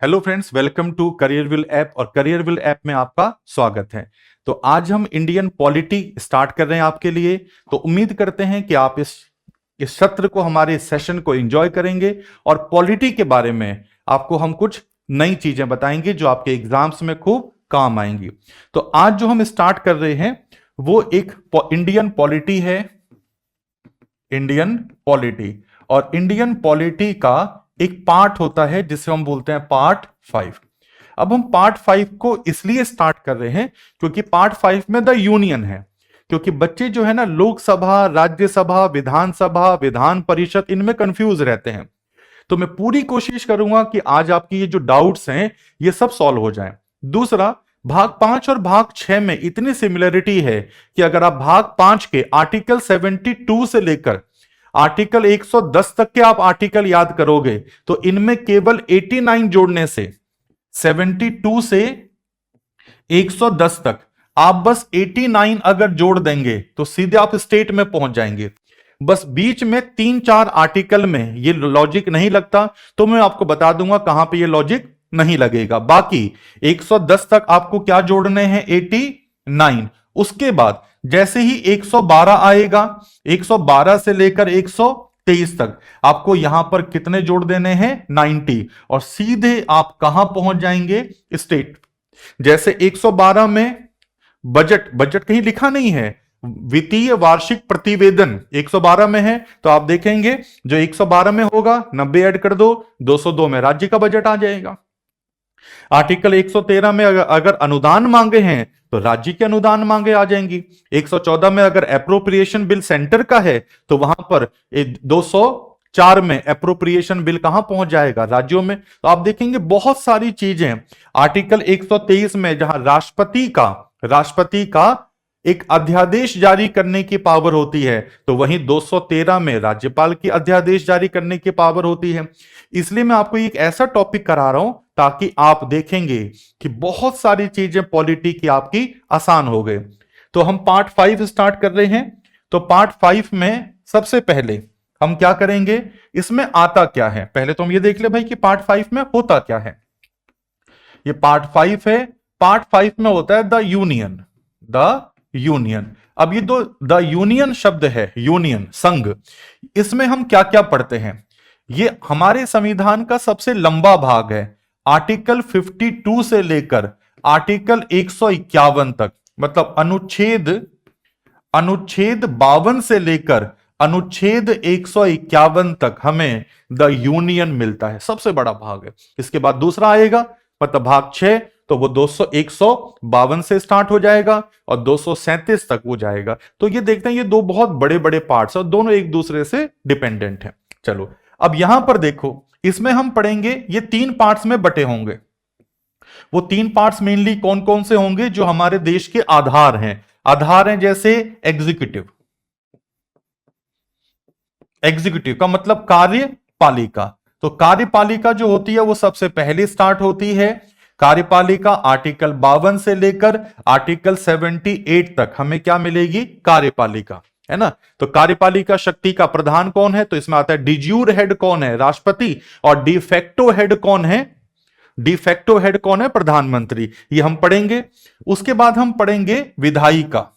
Hello friends, welcome to CareerWill app और CareerWill app में आपका स्वागत है। तो आज हम इंडियन पॉलिटी स्टार्ट कर रहे हैं आपके लिए। तो उम्मीद करते हैं कि आप इस सत्र को, हमारे इस सेशन को एंजॉय करेंगे और पॉलिटी के बारे में आपको हम कुछ नई चीजें बताएंगे जो आपके एग्जाम्स में खूब काम आएंगी। तो आज जो हम स्टार्ट कर रहे हैं वो एक इंडियन पॉलिटी है, इंडियन पॉलिटी। और इंडियन पॉलिटी का एक पार्ट होता है जिसे हम बोलते हैं पार्ट 5। अब हम पार्ट 5 को इसलिए स्टार्ट कर रहे हैं क्योंकि पार्ट 5 में द यूनियन है। क्योंकि बच्चे जो है ना, लोकसभा, राज्यसभा, विधानसभा, विधान परिषद, इनमें कंफ्यूज रहते हैं। तो मैं पूरी कोशिश करूंगा कि आज आपकी ये जो डाउट्स हैं ये सब सॉल्व हो जाएं। दूसरा, भाग 5 और भाग 6 में इतनी सिमिलरिटी है कि अगर आप भाग 5 के आर्टिकल 72 से लेकर आर्टिकल 110 तक के आप आर्टिकल याद करोगे तो इनमें केवल 89 जोड़ने से 72 से 110 तक आप बस 89 अगर जोड़ देंगे तो सीधे आप स्टेट में पहुंच जाएंगे। बस बीच में 3-4 आर्टिकल में ये लॉजिक नहीं लगता, तो मैं आपको बता दूंगा कहां पे ये लॉजिक नहीं लगेगा। बाकी 110 तक आपको क्या जोड़ने हैं? 89। उसके बाद जैसे ही 112 आएगा, 112 से लेकर 123 तक आपको यहां पर कितने जोड़ देने हैं? 90। और सीधे आप कहां पहुंच जाएंगे? स्टेट। जैसे 112 में बजट कहीं लिखा नहीं है, वित्तीय वार्षिक प्रतिवेदन 112 में है, तो आप देखेंगे जो 112 में होगा 90 ऐड कर दो, 202 में राज्य का बजट आ जाएगा। आर्टिकल 113 में अगर अनुदान मांगे हैं तो राज्य के अनुदान मांगे आ जाएंगी। 114 में अगर एप्रोप्रिएशन बिल सेंटर का है तो वहां पर 204 में एप्रोप्रिएशन बिल कहां पहुंच जाएगा? राज्यों में। तो आप देखेंगे बहुत सारी चीजें। आर्टिकल 123 में जहां राष्ट्रपति का एक अध्यादेश जारी करने की पावर होती है, तो वहीं 213 में राज्यपाल की अध्यादेश जारी करने की पावर होती है। इसलिए मैं आपको एक ऐसा टॉपिक करा रहा हूं ताकि आप देखेंगे कि बहुत सारी चीजें पॉलिटी की आपकी आसान हो गए। तो हम पार्ट 5 स्टार्ट कर रहे हैं। तो पार्ट 5 में सबसे पहले हम क्या करेंगे, इसमें आता क्या है, पहले तो हम ये देख ले भाई कि पार्ट 5 में होता क्या है। ये पार्ट 5 है। पार्ट 5 में होता है द यूनियन। अब ये दो द यूनियन शब्द है, यूनियन संघ, इसमें हम क्या क्या पढ़ते हैं? ये हमारे संविधान का सबसे लंबा भाग है। आर्टिकल 52 से लेकर आर्टिकल 151 तक, मतलब अनुच्छेद 52 से लेकर अनुच्छेद 151 तक हमें द यूनियन मिलता है, सबसे बड़ा भाग है। इसके बाद दूसरा आएगा, मतलब भाग 6, तो वो 152 से स्टार्ट हो जाएगा और 237 तक वो जाएगा। तो ये देखते हैं, ये दो बहुत बड़े बड़े पार्ट्स और दोनों एक दूसरे से डिपेंडेंट हैं। चलो अब यहां पर देखो, इसमें हम पढ़ेंगे ये 3 पार्ट्स में बटे होंगे। वो 3 पार्ट्स मेनली कौन कौन से होंगे? जो हमारे देश के आधार हैं जैसे एग्जीक्यूटिव का मतलब कार्यपालिका। तो कार्यपालिका जो होती है वो सबसे पहले स्टार्ट होती है। कार्यपालिका आर्टिकल 52 से लेकर आर्टिकल 78 तक हमें क्या मिलेगी? कार्यपालिका, है ना। तो कार्यपालिका शक्ति का प्रधान कौन है? तो इसमें आता है डिज्यूर हेड कौन है? राष्ट्रपति। और डिफेक्टो हेड कौन है? डिफेक्टो हेड कौन है? प्रधानमंत्री। ये हम पढ़ेंगे। उसके बाद हम पढ़ेंगे विधायिका।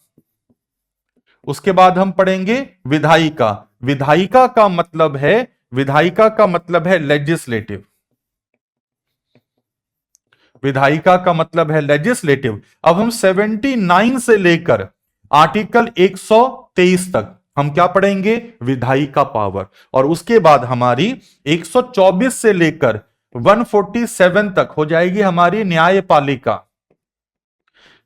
विधायिका का मतलब है लेजिस्लेटिव। विधायिका का मतलब है लेजिस्लेटिव। अब हम 79 से लेकर आर्टिकल 123 तक हम क्या पढ़ेंगे? विधायिका पावर। और उसके बाद हमारी 124 से लेकर 147 तक हो जाएगी हमारी न्यायपालिका।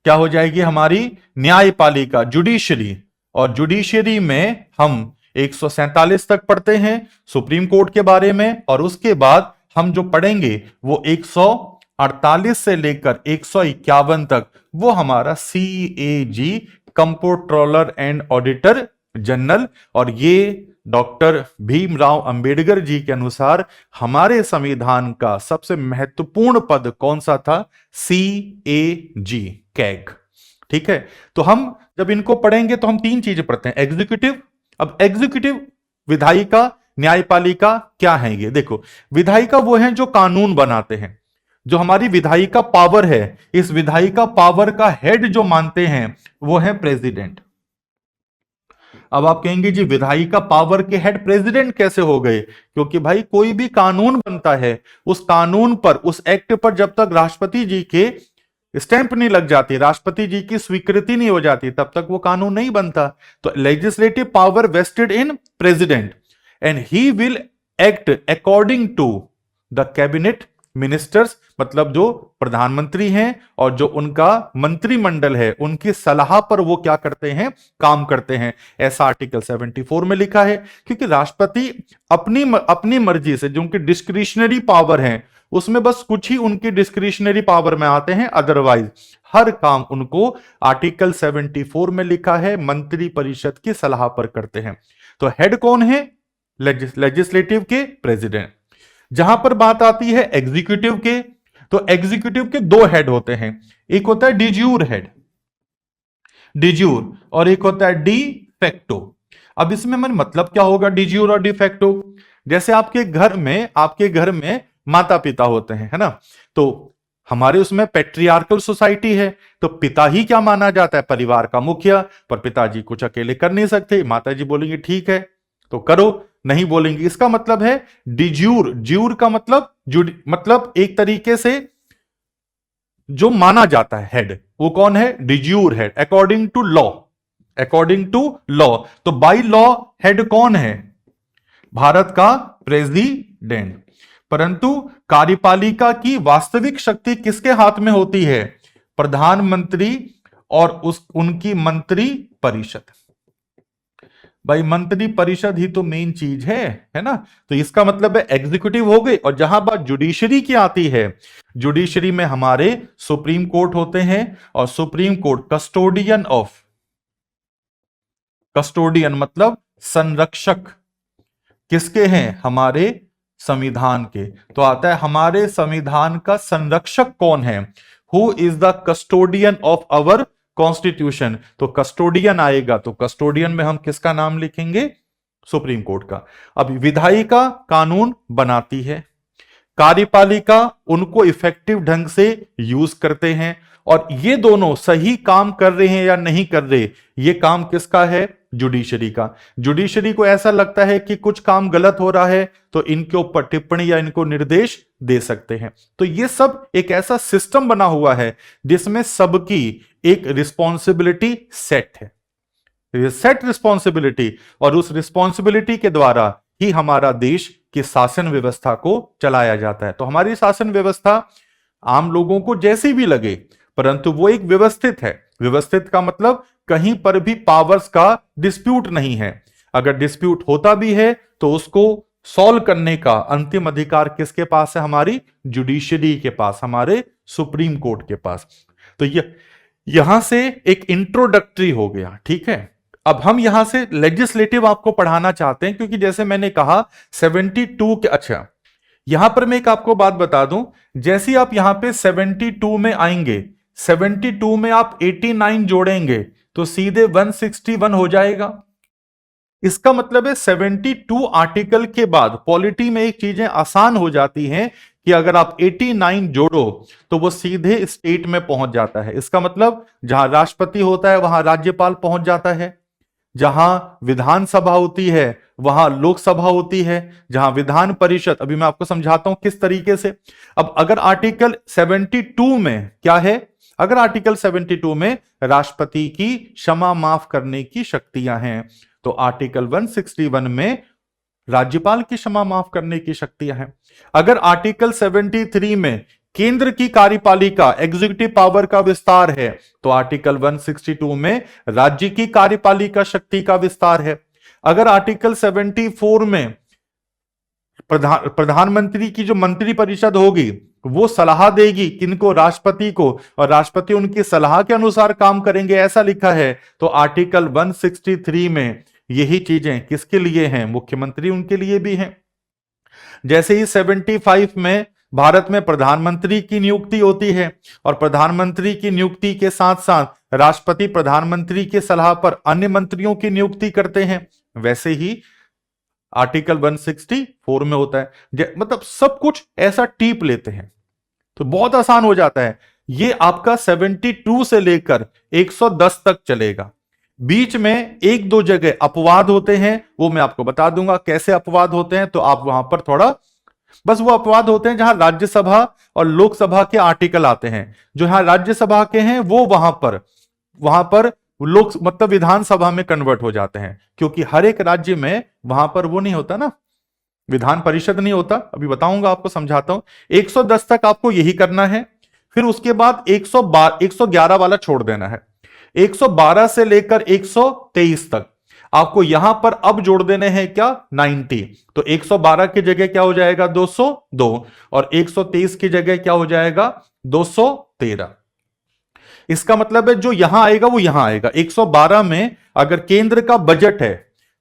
क्या हो जाएगी? हमारी न्यायपालिका, जुडिशरी। और जुडिशरी में हम 147 तक पढ़ते हैं सुप्रीम कोर्ट के बारे में। और उसके बाद हम जो पढ़ेंगे वो 148 से लेकर 151 तक वो हमारा CAG, comptroller and auditor general. और ये डॉक्टर भीमराव अंबेडकर जी के अनुसार हमारे संविधान का सबसे महत्वपूर्ण पद कौन सा था? CAG, CAG. ठीक है। तो हम जब इनको पढ़ेंगे तो हम 3 चीजें पढ़ते हैं, एग्जीक्यूटिव। अब एग्जीक्यूटिव, विधायिका, न्यायपालिका क्या है? ये देखो, विधायिका वो हैं जो कानून बनाते हैं। जो हमारी विधायिका पावर है, इस विधायिका पावर का हेड जो मानते हैं वो है प्रेसिडेंट। अब आप कहेंगे जी विधायिका पावर के हेड प्रेसिडेंट कैसे हो गए? क्योंकि भाई कोई भी कानून बनता है, उस कानून पर, उस एक्ट पर जब तक राष्ट्रपति जी के स्टैंप नहीं लग जाती, राष्ट्रपति जी की स्वीकृति नहीं हो जाती, तब तक वो कानून नहीं बनता। तो legislative power vested in president and he will act according to the cabinet ministers, मतलब जो प्रधानमंत्री हैं और जो उनका मंत्रिमंडल है, उनकी सलाह पर वो क्या करते हैं, काम करते हैं। ऐसा आर्टिकल 74 में लिखा है। क्योंकि राष्ट्रपति अपनी मर्जी से, जो उनकी डिस्क्रिशनरी पावर है, उसमें बस कुछ ही उनकी डिस्क्रिशनरी पावर में आते हैं, अदरवाइज हर काम उनको आर्टिकल 74 में लिखा है मंत्री परिषद की सलाह पर करते हैं। तो हेड कौन है लेजिस्लेटिव के? प्रेसिडेंट। जहां पर बात आती है एग्जीक्यूटिव के, तो एग्जीक्यूटिव के दो हेड होते हैं, एक होता है डिज्यूर हेड, डिज्यूर, और एक होता है डी फैक्टो। अब इसमें मन मतलब क्या होगा डिज्यूर और डी फैक्टो? जैसे आपके घर में माता पिता होते हैं, है ना, तो हमारे उसमें पेट्रियार्कल सोसाइटी है, तो पिता ही क्या माना जाता है? परिवार का मुखिया। पर पिताजी कुछ अकेले कर नहीं सकते, माताजी बोलेंगे ठीक है तो करो, नहीं बोलेंगे। इसका मतलब है डिज्यूर। ज्यूर का मतलब एक तरीके से जो माना जाता है हेड, वो कौन है? De jure head, according to law, according to law. तो बाई लॉ हेड कौन है? भारत का प्रेसिडेंट। परंतु कार्यपालिका की वास्तविक शक्ति किसके हाथ में होती है? प्रधानमंत्री और उनकी मंत्री परिषद। भाई मंत्री परिषद ही तो मेन चीज है ना। तो इसका मतलब है एग्जीक्यूटिव हो गई। और जहां बात जुडिशरी की आती है, जुडिशरी में हमारे सुप्रीम कोर्ट होते हैं, और सुप्रीम कोर्ट कस्टोडियन मतलब संरक्षक किसके हैं? हमारे संविधान के। तो आता है हमारे संविधान का संरक्षक कौन है? Who is the custodian of our constitution. तो कस्टोडियन आएगा, तो कस्टोडियन में हम किसका नाम लिखेंगे? सुप्रीम कोर्ट का। अब विधायिका कानून बनाती है, कार्यपालिका उनको इफेक्टिव ढंग से यूज करते हैं, और ये दोनों सही काम कर रहे हैं या नहीं कर रहे, ये काम किसका है? जुडिशरी का। जुडिशरी को ऐसा लगता है कि कुछ काम गलत हो रहा है, तो इनके ऊपर टिप्पणी या इनको निर्देश दे सकते हैं। तो ये सब एक ऐसा सिस्टम बना हुआ है जिसमें सबकी एक रिस्पॉन्सिबिलिटी सेट है, सेट रिस्पॉन्सिबिलिटी, और उस रिस्पॉन्सिबिलिटी के द्वारा ही हमारा देश की शासन व्यवस्था को चलाया जाता है। तो हमारी शासन व्यवस्था आम लोगों को जैसी भी लगे, परंतु वो एक व्यवस्थित है। व्यवस्थित का मतलब कहीं पर भी पावर्स का डिस्प्यूट नहीं है। अगर डिस्प्यूट होता भी है तो उसको सॉल्व करने का अंतिम अधिकार किसके पास है? हमारी जुडिशरी के पास, हमारे सुप्रीम कोर्ट के पास। तो यहां से एक इंट्रोडक्टरी हो गया, ठीक है। अब हम यहां से लेजिस्लेटिव आपको पढ़ाना चाहते हैं, क्योंकि जैसे मैंने कहा 72 के, अच्छा यहां पर मैं एक आपको बात बता दूं, जैसे आप यहां पे 72 में आएंगे, 72 में आप 89 जोड़ेंगे तो सीधे 161 हो जाएगा। इसका मतलब है 72 आर्टिकल के बाद पॉलिटी में एक चीजें आसान हो जाती हैं कि अगर आप 89 जोड़ो तो वो सीधे स्टेट में पहुंच जाता है। इसका मतलब जहां राष्ट्रपति होता है वहां राज्यपाल पहुंच जाता है, जहां विधानसभा होती है वहां लोकसभा होती है, जहां विधान परिषद, अभी मैं आपको समझाता हूं किस तरीके से। अब अगर आर्टिकल 72 में क्या है? अगर आर्टिकल 72 में राष्ट्रपति की क्षमा माफ करने की शक्तियां हैं, तो आर्टिकल 161 में राज्यपाल की क्षमा माफ करने की शक्तियां हैं। अगर आर्टिकल 73 में केंद्र की कार्यपालिका एग्जीक्यूटिव पावर का विस्तार है, तो आर्टिकल 162 में राज्य की कार्यपालिका शक्ति का विस्तार है। अगर आर्टिकल 74 में प्रधानमंत्री की जो मंत्री परिषद होगी वो सलाह देगी किनको? राष्ट्रपति को, और राष्ट्रपति उनकी सलाह के अनुसार काम करेंगे, ऐसा लिखा है, तो आर्टिकल 163 में यही चीजें किसके लिए हैं? मुख्यमंत्री उनके लिए भी हैं। जैसे ही 75 में भारत में प्रधानमंत्री की नियुक्ति होती है, और प्रधानमंत्री की नियुक्ति के साथ साथ राष्ट्रपति प्रधानमंत्री की सलाह पर अन्य मंत्रियों की नियुक्ति करते हैं, वैसे ही आर्टिकल 164 में होता है। मतलब सब कुछ ऐसा टीप लेते हैं। तो बहुत आसान हो जाता है। ये आपका 72 से लेकर 110 तक चलेगा। बीच में एक दो जगह अपवाद होते हैं, वो मैं आपको बता दूंगा कैसे अपवाद होते हैं, तो आप वहां पर थोड़ा, बस वो अपवाद होते हैं जहां राज्यसभा और लोकसभा के आर्टिकल आते हैं। जो यहां राज्यसभा के हैं वो वहां पर लोक मतलब विधानसभा में कन्वर्ट हो जाते हैं, क्योंकि हर एक राज्य में वहां पर वो नहीं होता ना, विधान परिषद नहीं होता। अभी बताऊंगा, आपको समझाता हूं। 110 तक आपको यही करना है। फिर उसके बाद 111 वाला छोड़ देना है। 112 से लेकर 123 तक आपको यहां पर अब जोड़ देने हैं क्या, 90। तो 112 की जगह क्या हो जाएगा, 202, और 123 की जगह क्या हो जाएगा, 213। इसका मतलब है जो यहां आएगा वो यहां आएगा। 112 में अगर केंद्र का बजट है,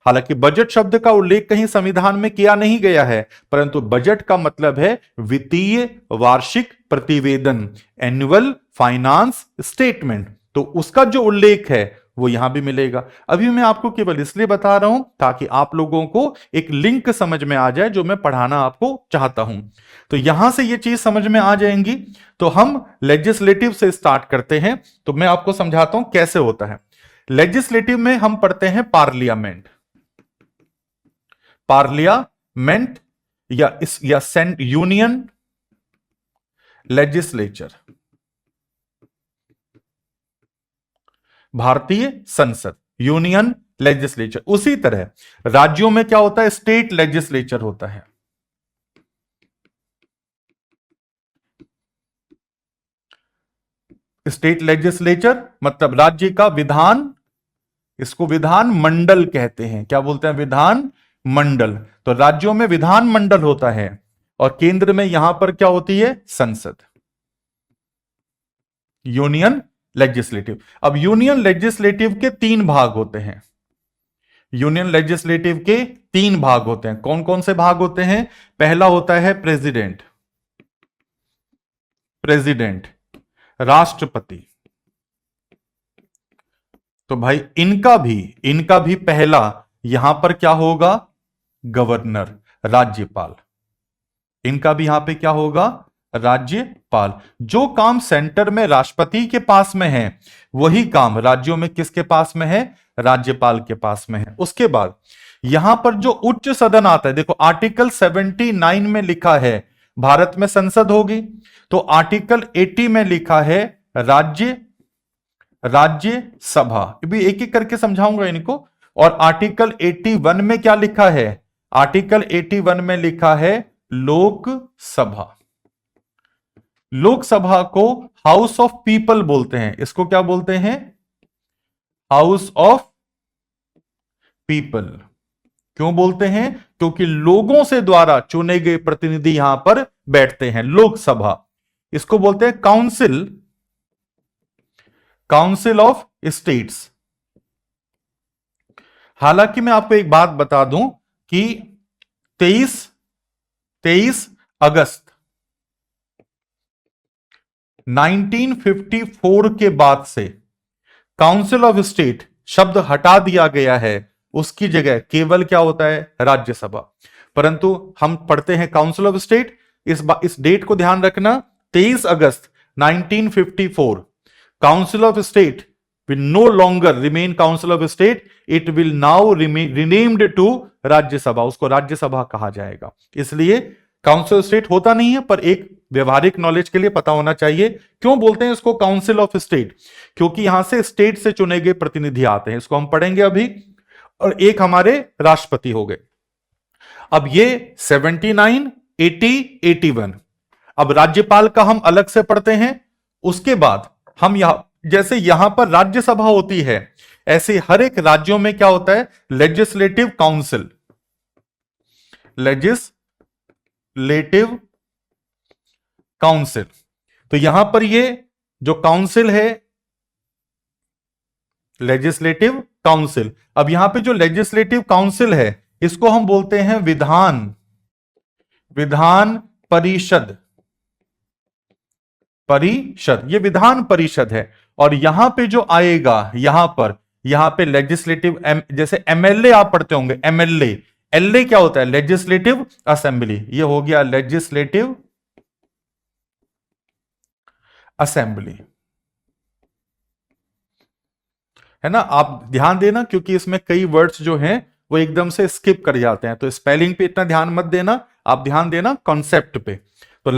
हालांकि बजट शब्द का उल्लेख कहीं संविधान में किया नहीं गया है, परंतु बजट का मतलब है वित्तीय वार्षिक प्रतिवेदन, एनुअल फाइनेंस स्टेटमेंट, तो उसका जो उल्लेख है वो यहां भी मिलेगा। अभी मैं आपको केवल इसलिए बता रहा हूं ताकि आप लोगों को एक लिंक समझ में आ जाए जो मैं पढ़ाना आपको चाहता हूं। तो यहां से ये चीज समझ में आ जाएंगी। तो हम लेजिस्लेटिव से स्टार्ट करते हैं। तो मैं आपको समझाता हूं कैसे होता है। लेजिस्लेटिव में हम पढ़ते हैं पार्लियामेंट, पार्लियामेंट या यूनियन लेजिस्लेचर, भारतीय संसद, यूनियन लेजिस्लेचर। उसी तरह राज्यों में क्या होता है, स्टेट लेजिस्लेचर होता है। स्टेट लेजिस्लेचर मतलब राज्य का विधान, इसको विधान मंडल कहते हैं। क्या बोलते हैं, विधान मंडल। तो राज्यों में विधान मंडल होता है और केंद्र में यहां पर क्या होती है, संसद, यूनियन लेजिस्लेटिव। अब यूनियन लेजिस्लेटिव के तीन भाग होते हैं। यूनियन लेजिस्लेटिव के तीन भाग होते हैं। कौन कौन से भाग होते हैं, पहला होता है प्रेसिडेंट, प्रेसिडेंट राष्ट्रपति। तो भाई इनका भी पहला यहां पर क्या होगा, गवर्नर, राज्यपाल। इनका भी यहां पे क्या होगा, राज्यपाल। जो काम सेंटर में राष्ट्रपति के पास में है वही काम राज्यों में किसके पास में है, राज्यपाल के पास में है। उसके बाद यहां पर जो उच्च सदन आता है, देखो आर्टिकल 79 में लिखा है भारत में संसद होगी, तो आर्टिकल 80 में लिखा है राज्यसभा। भी एक एक करके समझाऊंगा इनको। और आर्टिकल 81 में क्या लिखा है, आर्टिकल 81 में लिखा है लोकसभा। लोकसभा को हाउस ऑफ पीपल बोलते हैं। इसको क्या बोलते हैं, हाउस ऑफ पीपल। क्यों बोलते हैं, क्योंकि लोगों से द्वारा चुने गए प्रतिनिधि यहां पर बैठते हैं, लोकसभा। इसको बोलते हैं काउंसिल, काउंसिल ऑफ स्टेट्स। हालांकि मैं आपको एक बात बता दूं कि 23 अगस्त 1954 के बाद से काउंसिल ऑफ स्टेट शब्द हटा दिया गया है। उसकी जगह केवल क्या होता है, राज्यसभा। परंतु हम पढ़ते हैं काउंसिल ऑफ स्टेट। इस डेट को ध्यान रखना, 23 अगस्त 1954 council of state will no longer remain council of state, it will now remain renamed to Rajya Sabha. उसको राज्यसभा कहा जाएगा। इसलिए काउंसिल ऑफ स्टेट होता नहीं है, पर एक व्यवहारिक नॉलेज के लिए पता होना चाहिए। क्यों बोलते हैं इसको काउंसिल ऑफ स्टेट, क्योंकि यहां से स्टेट से चुने गए प्रतिनिधि आते हैं। इसको हम पढ़ेंगे अभी। और एक हमारे राष्ट्रपति हो गए। अब ये 79, 80, 81। अब राज्यपाल का हम अलग से पढ़ते हैं। उसके बाद हम जैसे यहां पर राज्यसभा होती है, ऐसे हर एक राज्यों में क्या होता है, लेजिस्लेटिव काउंसिल, लेजिस्लेटिव काउंसिल। तो यहां पर ये जो काउंसिल है, लेजिस्लेटिव काउंसिल। अब यहां पे जो लेजिस्लेटिव काउंसिल है, इसको हम बोलते हैं विधान परिषद, ये विधान परिषद है। और यहां पे जो आएगा, यहां पे लेजिस्लेटिव, जैसे एमएलए आप पढ़ते होंगे, एलए क्या होता है, लेजिस्लेटिव असेंबली। ये हो गया लेजिस्लेटिव असेंबली, है ना। आप ध्यान देना क्योंकि इसमें कई वर्ड्स जो हैं वो एकदम से स्किप कर जाते हैं, तो स्पेलिंग पे इतना ध्यान मत देना, आप ध्यान देना कॉन्सेप्ट पे। तो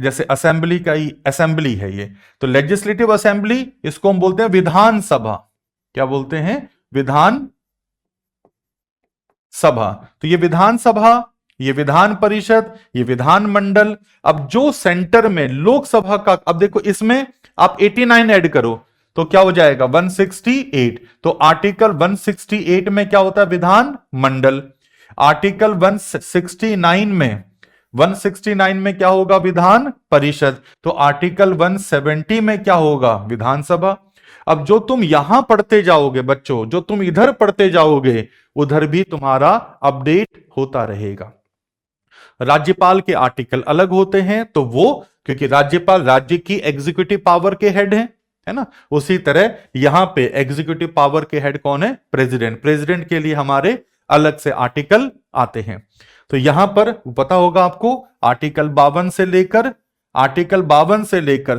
जैसे असेंबली का ही असेंबली है ये, तो लेजिस्लेटिव असेंबली, इसको हम बोलते हैं विधानसभा। क्या बोलते हैं? विधान सभा। तो ये विधानसभा, ये विधान परिषद, ये विधान मंडल। अब जो सेंटर में लोकसभा का, अब देखो इसमें आप 89 ऐड करो तो क्या हो जाएगा? 168। तो आर्टिकल 168 में क्या होता है? विधान मंडल। आर्टिकल 169 में क्या होगा? विधान परिषद। तो आर्टिकल 170 में क्या होगा? विधानसभा। अब जो तुम यहां पढ़ते जाओगे बच्चों, जो तुम इधर पढ़ते जाओगे, उधर भी तुम्हारा अपडेट होता रहेगा। राज्यपाल के आर्टिकल अलग होते हैं, तो वो क्योंकि राज्यपाल राज्य की एग्जीक्यूटिव पावर के हेड हैं, है ना। उसी तरह यहां पे एग्जीक्यूटिव पावर के हेड कौन है? प्रेसिडेंट। प्रेसिडेंट के लिए हमारे अलग से आर्टिकल आते हैं। तो यहां पर पता होगा आपको, आर्टिकल 52 से लेकर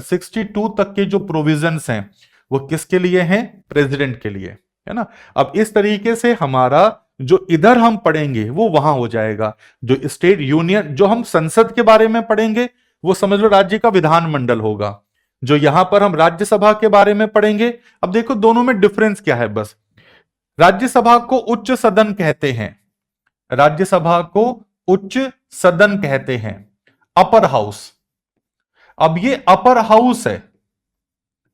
62 तक के जो प्रोविजंस हैं वो किसके लिए हैं? प्रेसिडेंट के लिए, है ना। अब इस तरीके से हमारा जो इधर हम पढ़ेंगे वो वहां हो जाएगा। जो स्टेट यूनियन, जो हम संसद के बारे में पढ़ेंगे वो समझ लो राज्य का विधानमंडल होगा। जो यहां पर हम राज्यसभा के बारे में पढ़ेंगे, अब देखो दोनों में डिफरेंस क्या है बस। राज्यसभा को उच्च सदन कहते हैं, राज्यसभा को उच्च सदन कहते हैं, अपर हाउस। अब ये अपर हाउस है,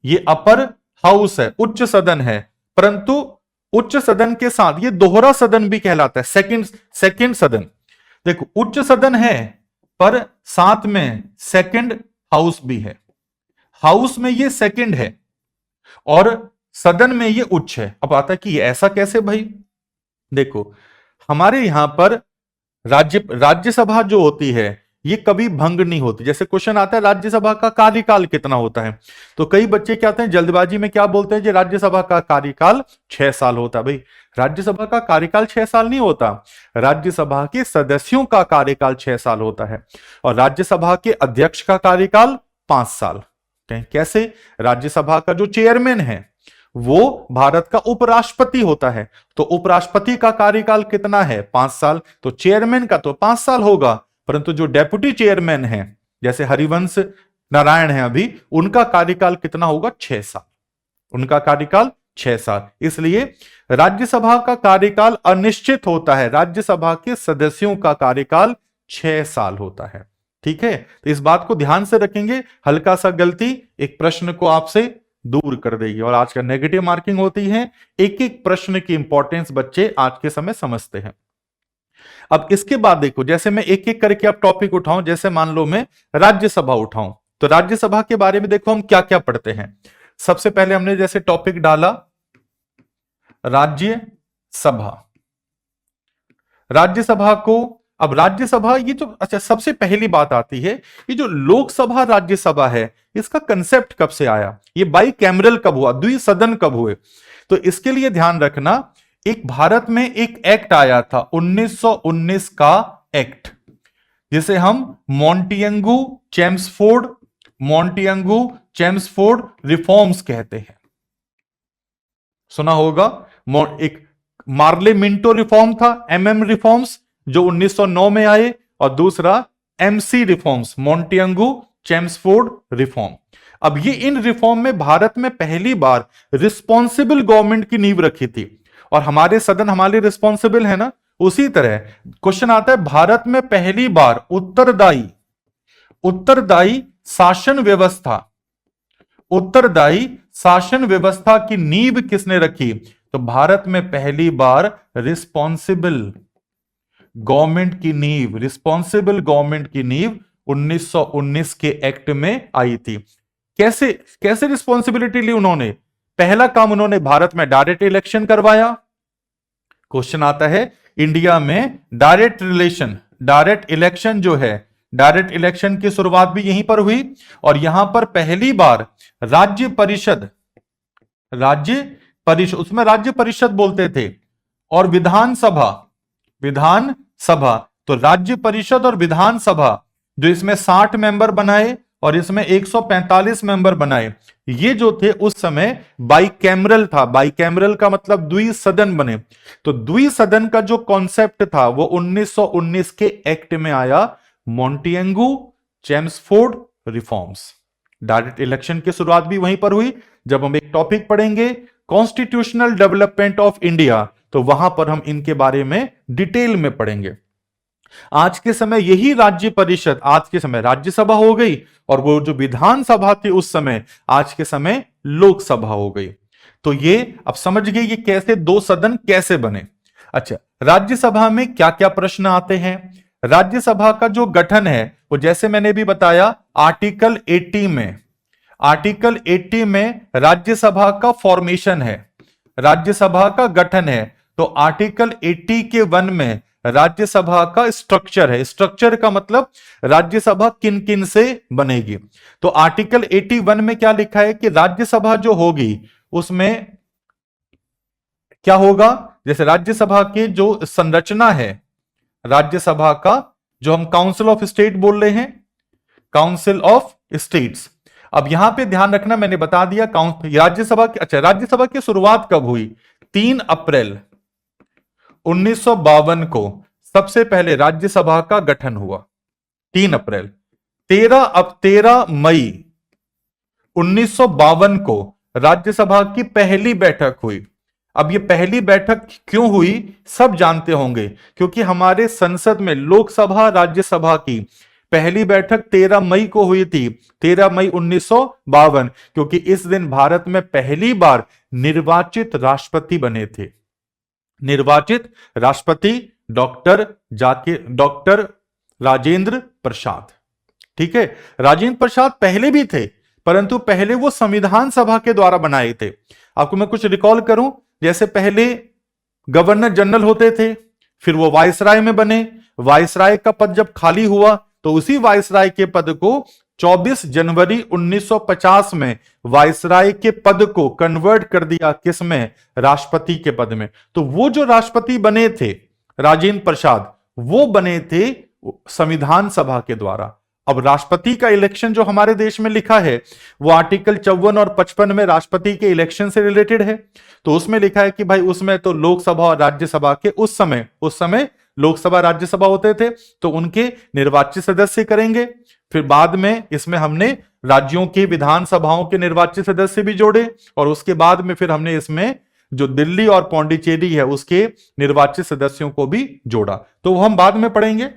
ये अपर हाउस है, उच्च सदन है, परंतु उच्च सदन के साथ ये दोहरा सदन भी कहलाता है, सेकंड सदन। देखो उच्च सदन है पर साथ में सेकंड हाउस भी है। हाउस में ये सेकंड है और सदन में ये उच्च है। अब आता है कि ये ऐसा कैसे भाई? देखो हमारे यहां पर राज्यसभा जो होती है ये कभी भंग नहीं होती। जैसे क्वेश्चन आता है राज्यसभा का कार्यकाल कितना होता है, तो कई बच्चे क्या आते हैं जल्दबाजी में क्या बोलते हैं, कि राज्यसभा का कार्यकाल 6 साल होता है। भाई राज्यसभा का कार्यकाल 6 साल नहीं होता, राज्यसभा के सदस्यों का कार्यकाल 6 साल होता है और राज्यसभा के अध्यक्ष का कार्यकाल 5 साल। कैसे? राज्यसभा का जो चेयरमैन है वो भारत का उपराष्ट्रपति होता है, तो उपराष्ट्रपति का कार्यकाल कितना है? 5 साल। तो चेयरमैन का तो 5 साल होगा, परंतु जो डेप्यूटी चेयरमैन है जैसे हरिवंश नारायण है अभी, उनका कार्यकाल कितना होगा? 6 साल। उनका कार्यकाल 6 साल। इसलिए राज्यसभा का कार्यकाल अनिश्चित होता है, राज्यसभा के सदस्यों का कार्यकाल 6 साल होता है। ठीक है, तो इस बात को ध्यान से रखेंगे। हल्का सा गलती एक प्रश्न को आपसे दूर कर देगी और आज का नेगेटिव मार्किंग होती है। एक एक प्रश्न की इंपॉर्टेंस बच्चे आज के समय समझते हैं। अब इसके बाद देखो, जैसे मैं एक एक करके अब टॉपिक उठाऊं, जैसे मान लो मैं राज्यसभा उठाऊं, तो राज्यसभा के बारे में देखो हम क्या क्या पढ़ते हैं। सबसे पहले हमने जैसे टॉपिक डाला राज्यसभा। राज्यसभा को, अब राज्यसभा ये जो, अच्छा सबसे पहली बात आती है, ये जो लोकसभा राज्यसभा है इसका कंसेप्ट कब से आया? ये बाई कैमरल कब हुआ? द्विसदन कब हुए? तो इसके लिए ध्यान रखना, एक भारत में एक एक्ट आया था 1919 का एक्ट, जिसे हम मॉन्टिएगू चेम्सफोर्ड रिफॉर्म्स कहते हैं। सुना होगा। एक मार्ले मिंटो रिफॉर्म था, एमएम रिफॉर्म्स जो 1909 में आए, और दूसरा एमसी रिफॉर्म्स, मॉन्टिएगू चेम्सफोर्ड रिफॉर्म। अब ये इन रिफॉर्म में भारत में पहली बार रिस्पॉन्सिबल गवर्नमेंट की नींव रखी थी, और हमारे सदन हमारे रिस्पॉन्सिबल है ना। उसी तरह क्वेश्चन आता है, भारत में पहली बार उत्तरदायी शासन व्यवस्था की नींव किसने रखी? तो भारत में पहली बार रिस्पॉन्सिबल गवर्नमेंट की नींव 1919 के एक्ट में आई थी। कैसे रिस्पॉन्सिबिलिटी ली उन्होंने? पहला काम उन्होंने भारत में डायरेक्ट इलेक्शन करवाया। क्वेश्चन आता है, इंडिया में डायरेक्ट इलेक्शन जो है, डायरेक्ट इलेक्शन की शुरुआत भी यहीं पर हुई, और यहां पर पहली बार राज्य परिषद, उसमें राज्य परिषद बोलते थे, और विधानसभा। तो राज्य परिषद और विधानसभा जो इसमें 60 मेंबर बनाए, और इसमें 145 मेंबर बनाए। ये जो थे उस समय बाइकैमरल था। बाइकैमरल का मतलब द्विसदन बने। तो द्विसदन का जो कॉन्सेप्ट था वो 1919 के एक्ट में आया, Montagu Chelmsford reforms. Direct election की शुरुआत भी वहीं पर हुई। जब हम एक टॉपिक पढ़ेंगे कॉन्स्टिट्यूशनल डेवलपमेंट ऑफ इंडिया, तो वहां पर हम इनके बारे में डिटेल में पढ़ेंगे। आज के समय यही राज्य परिषद, आज के समय राज्यसभा हो गई, और वो जो विधानसभा थी उस समय, आज के समय लोकसभा हो गई। तो ये अब समझ गए ये कैसे दो सदन कैसे बने। अच्छा, राज्यसभा में क्या क्या प्रश्न आते हैं। राज्यसभा का जो गठन है वो जैसे मैंने भी बताया आर्टिकल 80 में, आर्टिकल 80 में राज्यसभा का फॉर्मेशन है, राज्यसभा का गठन है। तो आर्टिकल 80 के 1 में राज्यसभा का स्ट्रक्चर है। स्ट्रक्चर का मतलब राज्यसभा किन किन से बनेगी। तो आर्टिकल 81 में क्या लिखा है कि राज्यसभा जो होगी उसमें क्या होगा, जैसे राज्यसभा की जो संरचना है, राज्यसभा का जो हम काउंसिल ऑफ स्टेट बोल रहे हैं, काउंसिल ऑफ स्टेट्स। अब यहां पे ध्यान रखना, मैंने बता दिया राज्यसभा की, अच्छा राज्यसभा की शुरुआत कब हुई, 3 अप्रैल 1952 को सबसे पहले राज्यसभा का गठन हुआ, 3 अप्रैल। 13 मई 1952 को राज्यसभा की पहली बैठक हुई। अब ये पहली बैठक क्यों हुई सब जानते होंगे, क्योंकि हमारे संसद में लोकसभा राज्यसभा की पहली बैठक 13 मई को हुई थी, 13 मई 1952, क्योंकि इस दिन भारत में पहली बार निर्वाचित राष्ट्रपति बने थे। निर्वाचित राष्ट्रपति डॉक्टर राजेंद्र प्रसाद। ठीक है, राजेंद्र प्रसाद पहले भी थे, परंतु पहले वो संविधान सभा के द्वारा बनाए थे। आपको मैं कुछ रिकॉल करूं, जैसे पहले गवर्नर जनरल होते थे, फिर वो वायसराय में बने। वायसराय का पद जब खाली हुआ तो उसी वायसराय के पद को 24 जनवरी 1950 में वायसराय के पद को कन्वर्ट कर दिया किसमें, राष्ट्रपति के पद में। तो वो जो राष्ट्रपति बने थे राजेंद्र प्रसाद, वो बने थे संविधान सभा के द्वारा। अब राष्ट्रपति का इलेक्शन जो हमारे देश में लिखा है वो आर्टिकल 54 और 55 में राष्ट्रपति के इलेक्शन से रिलेटेड है। तो उसमें लिखा है कि भाई उसमें तो लोकसभा और राज्यसभा के उस समय लोकसभा राज्यसभा होते थे, तो उनके निर्वाचित सदस्य करेंगे। फिर बाद में इसमें हमने राज्यों की विधानसभाओं के निर्वाचित सदस्य भी जोड़े, और उसके बाद में फिर हमने इसमें जो दिल्ली और पौंडीचेरी है उसके निर्वाचित सदस्यों को भी जोड़ा। तो वो हम बाद में पढ़ेंगे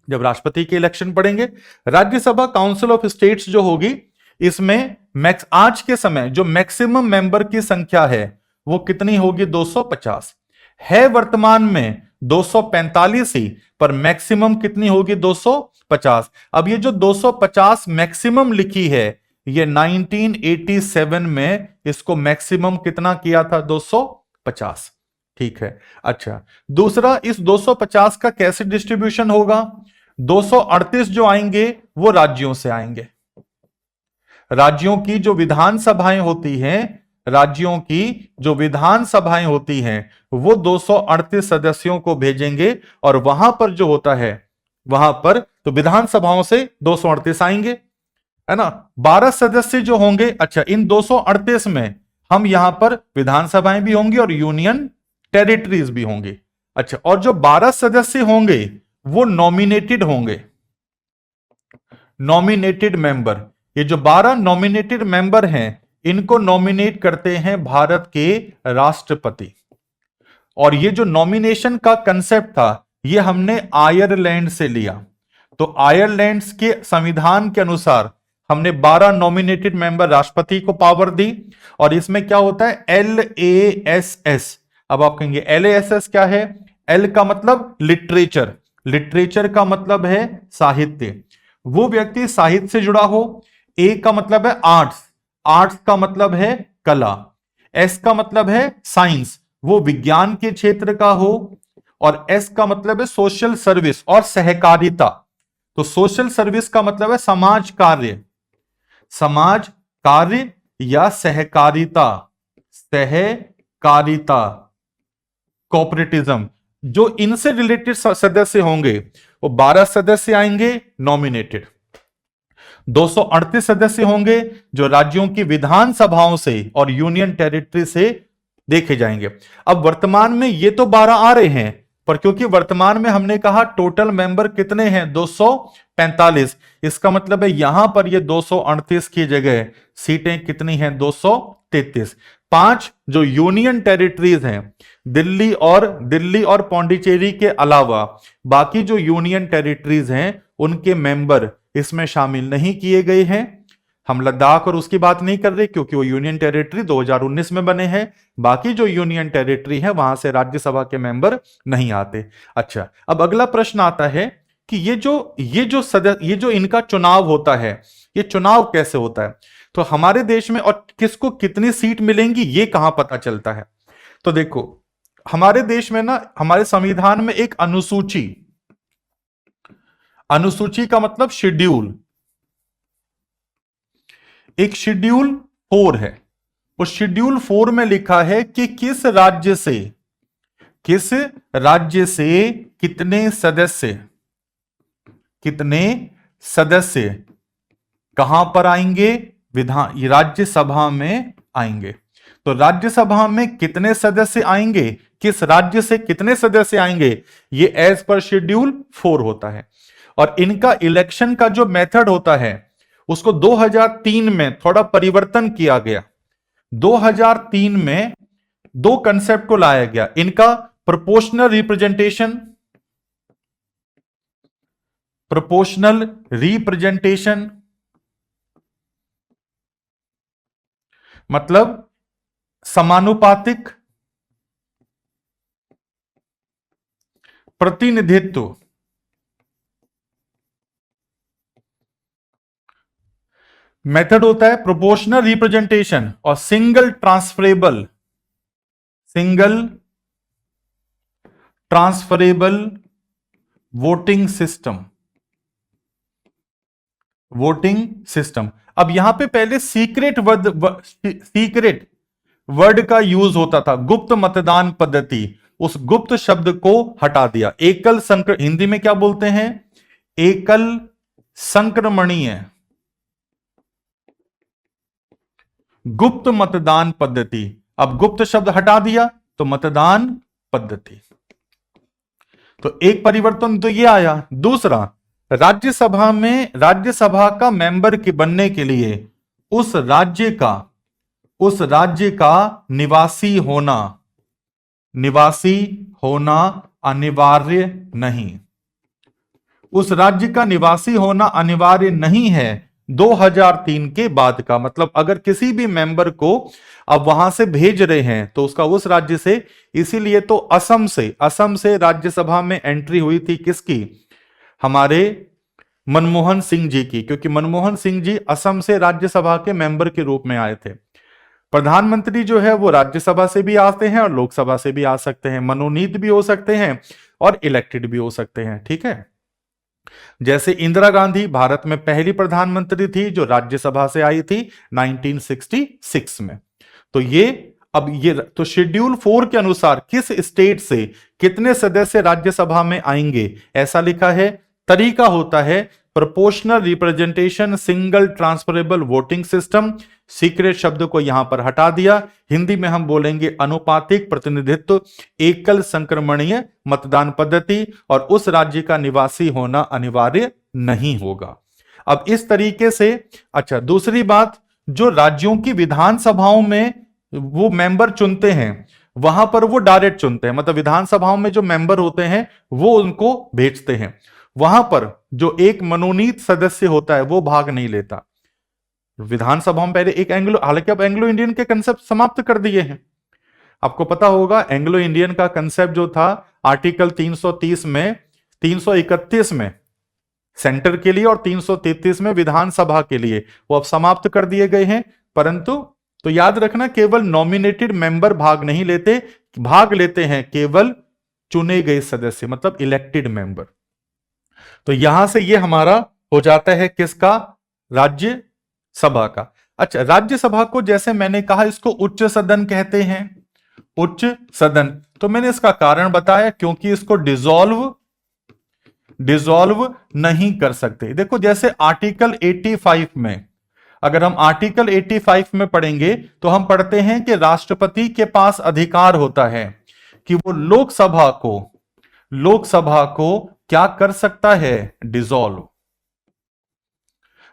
जब राष्ट्रपति के इलेक्शन पढ़ेंगे। राज्यसभा काउंसिल ऑफ स्टेट्स जो होगी, इसमें आज के समय जो मैक्सिमम मेंबर की संख्या है वो कितनी होगी, 250 है। वर्तमान में 245 ही, पर मैक्सिमम कितनी होगी, 250। अब ये जो 250 मैक्सिमम लिखी है, ये 1987 में इसको मैक्सिमम कितना किया था, 250। ठीक है। अच्छा, दूसरा, इस 250 का कैसे डिस्ट्रीब्यूशन होगा, 238 जो आएंगे वो राज्यों से आएंगे। राज्यों की जो विधानसभाएं होती हैं, राज्यों की जो विधानसभाएं होती हैं वो 238 सदस्यों को भेजेंगे, और वहां पर जो होता है वहां पर तो विधानसभाओं से 238 आएंगे, है ना। 12 सदस्य जो होंगे, अच्छा इन 238 में हम यहां पर विधानसभाएं भी होंगी और यूनियन टेरिटरीज भी होंगी। अच्छा, और जो 12 सदस्य होंगे वो नॉमिनेटेड होंगे, नॉमिनेटेड मेंबर। ये जो 12 नॉमिनेटेड मेंबर हैं इनको नॉमिनेट करते हैं भारत के राष्ट्रपति। और ये जो नॉमिनेशन का कंसेप्ट था ये हमने आयरलैंड से लिया। तो आयरलैंड के संविधान के अनुसार हमने 12 नॉमिनेटेड मेंबर राष्ट्रपति को पावर दी, और इसमें क्या होता है, LASS। अब आप कहेंगे LASS क्या है, L का मतलब लिटरेचर, लिटरेचर का मतलब है साहित्य, वो व्यक्ति साहित्य से जुड़ा हो। A का मतलब है आर्ट्स, आर्ट्स का मतलब है कला। S का मतलब है साइंस, वो विज्ञान के क्षेत्र का हो। और S का मतलब है सोशल सर्विस और सहकारिता। तो सोशल सर्विस का मतलब है समाज कार्य, समाज कार्य या सहकारिता, सहकारिता, कोऑपरेटिज्म। जो इनसे रिलेटेड सदस्य होंगे वो 12 सदस्य आएंगे नॉमिनेटेड। 238 सदस्य होंगे जो राज्यों की विधानसभाओं से और यूनियन टेरिटरी से देखे जाएंगे। अब वर्तमान में ये तो 12 आ रहे हैं, पर क्योंकि वर्तमान में हमने कहा टोटल मेंबर कितने हैं 245, इसका मतलब है यहां पर ये 238 की जगह सीटें कितनी हैं 233। 5 जो यूनियन टेरिटरीज हैं दिल्ली और पौंडीचेरी के अलावा बाकी जो यूनियन टेरिटरीज हैं उनके मेंबर इसमें शामिल नहीं किए गए हैं। हम लद्दाख और उसकी बात नहीं कर रहे क्योंकि वो यूनियन टेरिटरी 2019 में बने हैं। बाकी जो यूनियन टेरिटरी है वहां से राज्यसभा के मेंबर नहीं आते। अच्छा, अब अगला प्रश्न आता है कि ये जो इनका चुनाव होता है, ये चुनाव कैसे होता है? तो हमारे देश में और किसको कितनी सीट मिलेंगी ये कहां पता चलता है? तो देखो, हमारे देश में ना, हमारे संविधान में एक अनुसूची का मतलब शेड्यूल, एक शेड्यूल 4 है। उस शेड्यूल 4 में लिखा है कि किस राज्य से कितने सदस्य कहां पर आएंगे? राज्यसभा में आएंगे। तो राज्यसभा में कितने सदस्य आएंगे, किस राज्य से कितने सदस्य आएंगे, ये एज पर शेड्यूल 4 होता है। और इनका इलेक्शन का जो मेथड होता है उसको 2003 में थोड़ा परिवर्तन किया गया। 2003 में 2 कंसेप्ट को लाया गया, इनका प्रोपोर्शनल रिप्रेजेंटेशन मतलब समानुपातिक प्रतिनिधित्व, मेथड होता है प्रोपोर्शनल रिप्रेजेंटेशन, और सिंगल ट्रांसफरेबल वोटिंग सिस्टम। अब यहां पे पहले सीक्रेट वर्ड का यूज होता था, गुप्त मतदान पद्धति, उस गुप्त शब्द को हटा दिया। हिंदी में क्या बोलते हैं? एकल संक्रमणीय गुप्त मतदान पद्धति। अब गुप्त शब्द हटा दिया तो मतदान पद्धति। तो एक परिवर्तन तो ये आया। दूसरा, राज्यसभा का मेंबर के बनने के लिए उस राज्य का निवासी होना अनिवार्य नहीं। उस राज्य का निवासी होना अनिवार्य नहीं है 2003 के बाद का। मतलब अगर किसी भी मेंबर को अब वहां से भेज रहे हैं तो उसका उस राज्य से, इसीलिए तो असम से राज्यसभा में एंट्री हुई थी किसकी? हमारे मनमोहन सिंह जी की, क्योंकि मनमोहन सिंह जी असम से राज्यसभा के मेंबर के रूप में आए थे। प्रधानमंत्री जो है वो राज्यसभा से भी आते हैं और लोकसभा से भी आ सकते हैं, मनोनीत भी हो सकते हैं और इलेक्टेड भी हो सकते हैं। ठीक है, जैसे इंदिरा गांधी भारत में पहली प्रधानमंत्री थी जो राज्यसभा से आई थी 1966 में। तो शेड्यूल 4 के अनुसार किस स्टेट से कितने सदस्य राज्यसभा में आएंगे ऐसा लिखा है। तरीका होता है proportional representation single transferable voting system. Secret शब्द को यहां पर हटा दिया। हिंदी में हम बोलेंगे अनुपातिक प्रतिनिधित्व, एकल संक्रमणीय मतदान पद्धति, और उस राज्य का निवासी होना अनिवार्य नहीं होगा। अब इस तरीके से, अच्छा दूसरी बात, जो राज्यों की विधानसभाओं में वो मेंबर चुनते हैं वहां पर वो डायरेक्ट चुनते हैं, मतलब विधानसभाओं में जो मेंबर होते हैं वो उनको भेजते हैं। वहां पर जो एक मनोनीत सदस्य होता है वो भाग नहीं लेता। विधानसभा में पहले एक हालांकि अब एंग्लो इंडियन के कंसेप्ट समाप्त कर दिए हैं। आपको पता होगा एंग्लो इंडियन का कंसेप्ट जो था आर्टिकल 331 में सेंटर के लिए और 333 में विधानसभा के लिए, वो अब समाप्त कर दिए गए हैं। परंतु तो याद रखना, केवल नॉमिनेटेड मेंबर भाग नहीं लेते, भाग लेते हैं केवल चुने गए सदस्य, मतलब इलेक्टेड मेंबर। तो यहां से ये हमारा हो जाता है किसका? राज्यसभा का। अच्छा, राज्यसभा को जैसे मैंने कहा इसको उच्च सदन कहते हैं, उच्च सदन। तो मैंने इसका कारण बताया, क्योंकि इसको डिसॉल्व डिसॉल्व नहीं कर सकते। देखो जैसे आर्टिकल 85 में, अगर हम आर्टिकल 85 में पढ़ेंगे तो हम पढ़ते हैं कि राष्ट्रपति के पास अधिकार होता है कि वो लोकसभा को क्या कर सकता है, डिसॉल्व।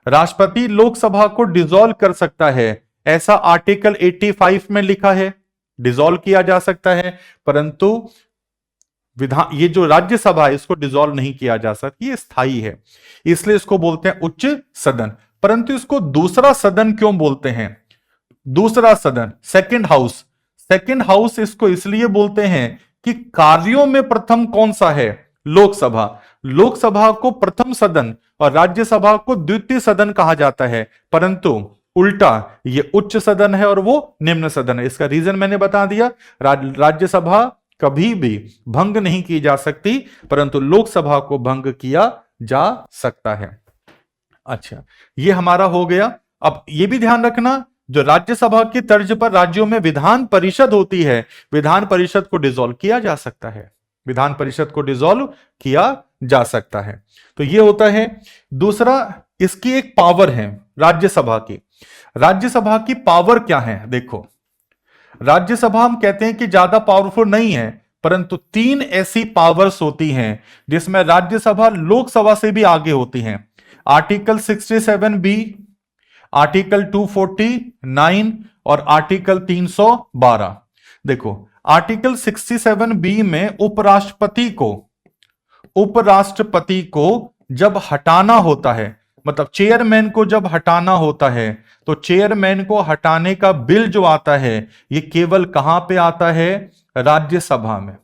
राष्ट्रपति लोकसभा को डिसॉल्व कर सकता है, ऐसा आर्टिकल 85 में लिखा है, डिसॉल्व किया जा सकता है। परंतु विधान, ये जो राज्यसभा है इसको डिसॉल्व नहीं किया जा सकता, ये स्थायी है, इसलिए इसको बोलते हैं उच्च सदन। परंतु इसको दूसरा सदन क्यों बोलते हैं? दूसरा सदन, सेकंड हाउस। सेकंड हाउस इसको इसलिए बोलते हैं कि कार्यों में प्रथम कौन सा है, लोकसभा। लोकसभा को प्रथम सदन और राज्यसभा को द्वितीय सदन कहा जाता है, परंतु उल्टा ये उच्च सदन है और वो निम्न सदन है। इसका रीजन मैंने बता दिया, राज्यसभा कभी भी भंग नहीं की जा सकती, परंतु लोकसभा को भंग किया जा सकता है। अच्छा, ये हमारा हो गया। अब ये भी ध्यान रखना, जो राज्यसभा की तर्ज पर राज्यों में विधान परिषद होती है, विधान परिषद को डिसॉल्व किया जा सकता है, विधान परिषद को डिसॉल्व किया जा सकता है। तो ये होता है। दूसरा, इसकी एक पावर है राज्यसभा की। राज्यसभा की पावर क्या है? देखो, राज्यसभा हम कहते हैं कि ज्यादा पावरफुल नहीं है, परंतु 3 ऐसी पावर्स होती हैं जिसमें राज्यसभा लोकसभा से भी आगे होती हैं। आर्टिकल 67 बी, आर्टिकल 249 और आर्टिकल 312। देखो, आर्टिकल 67 बी में उपराष्ट्रपति को जब हटाना होता है, मतलब चेयरमैन को जब हटाना होता है, तो चेयरमैन को हटाने का बिल जो आता है ये केवल कहां पे आता है, राज्यसभा में।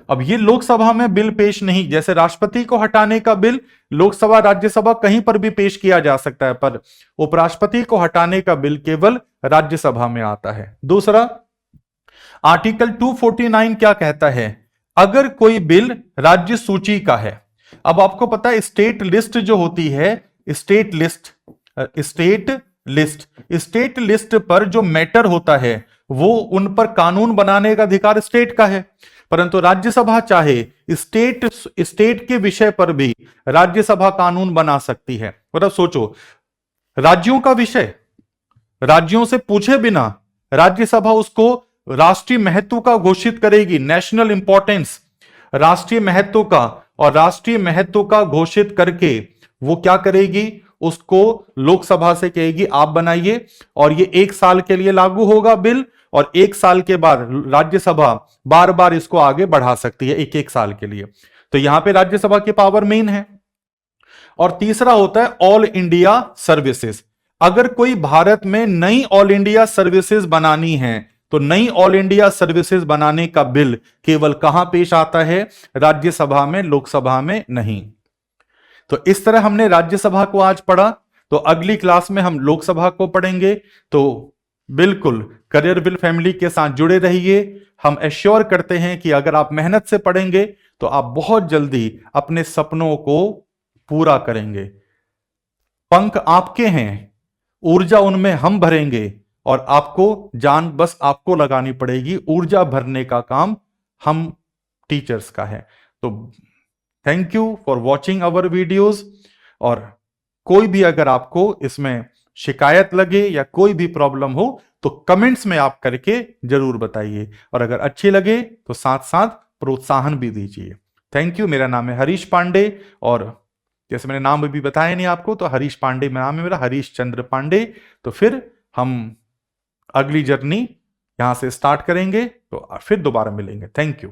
अब ये लोकसभा में बिल पेश नहीं, जैसे राष्ट्रपति को हटाने का बिल लोकसभा राज्यसभा कहीं पर भी पेश किया जा सकता है, पर उपराष्ट्रपति को हटाने का बिल केवल राज्यसभा में आता है। दूसरा, आर्टिकल 249 क्या कहता है? अगर कोई बिल राज्य सूची का है, अब आपको पता है स्टेट लिस्ट जो होती है, स्टेट लिस्ट पर जो मैटर होता है वो उन पर कानून बनाने का अधिकार स्टेट का है, परंतु राज्यसभा चाहे स्टेट के विषय पर भी राज्यसभा कानून बना सकती है। मतलब सोचो, राज्यों का विषय राज्यों से पूछे बिना राज्यसभा उसको राष्ट्रीय महत्व का घोषित करेगी, नेशनल इंपॉर्टेंस, राष्ट्रीय महत्व का, और राष्ट्रीय महत्व का घोषित करके वो क्या करेगी, उसको लोकसभा से कहेगी आप बनाइए, और ये 1 साल के लिए लागू होगा बिल, और 1 साल के बाद राज्यसभा बार बार इसको आगे बढ़ा सकती है 1-1 साल के लिए। तो यहां पे राज्यसभा की पावर मेन है। और तीसरा होता है ऑल इंडिया सर्विसेज। अगर कोई भारत में नई ऑल इंडिया सर्विसेज बनानी है तो नई ऑल इंडिया सर्विसेज बनाने का बिल केवल कहां पेश आता है, राज्यसभा में, लोकसभा में नहीं। तो इस तरह हमने राज्यसभा को आज पढ़ा, तो अगली क्लास में हम लोकसभा को पढ़ेंगे। तो बिल्कुल करियर विल फैमिली के साथ जुड़े रहिए। हम एश्योर करते हैं कि अगर आप मेहनत से पढ़ेंगे तो आप बहुत जल्दी अपने सपनों को पूरा करेंगे। पंख आपके हैं, ऊर्जा उनमें हम भरेंगे, और आपको जान बस आपको लगानी पड़ेगी, ऊर्जा भरने का काम हम टीचर्स का है। तो thank you for watching our videos, और कोई भी अगर आपको इसमें शिकायत लगे या कोई भी प्रॉब्लम हो तो कमेंट्स में आप करके जरूर बताइए, और अगर अच्छी लगे तो साथ साथ प्रोत्साहन भी दीजिए। Thank you. मेरा नाम है हरीश पांडे, और जैसे मैंने नाम अभी बताया नहीं आपको, तो हरीश पांडे नाम है मेरा, हरीश चंद्र पांडे। तो फिर हम अगली जर्नी यहां से स्टार्ट करेंगे, तो फिर दोबारा मिलेंगे। Thank you.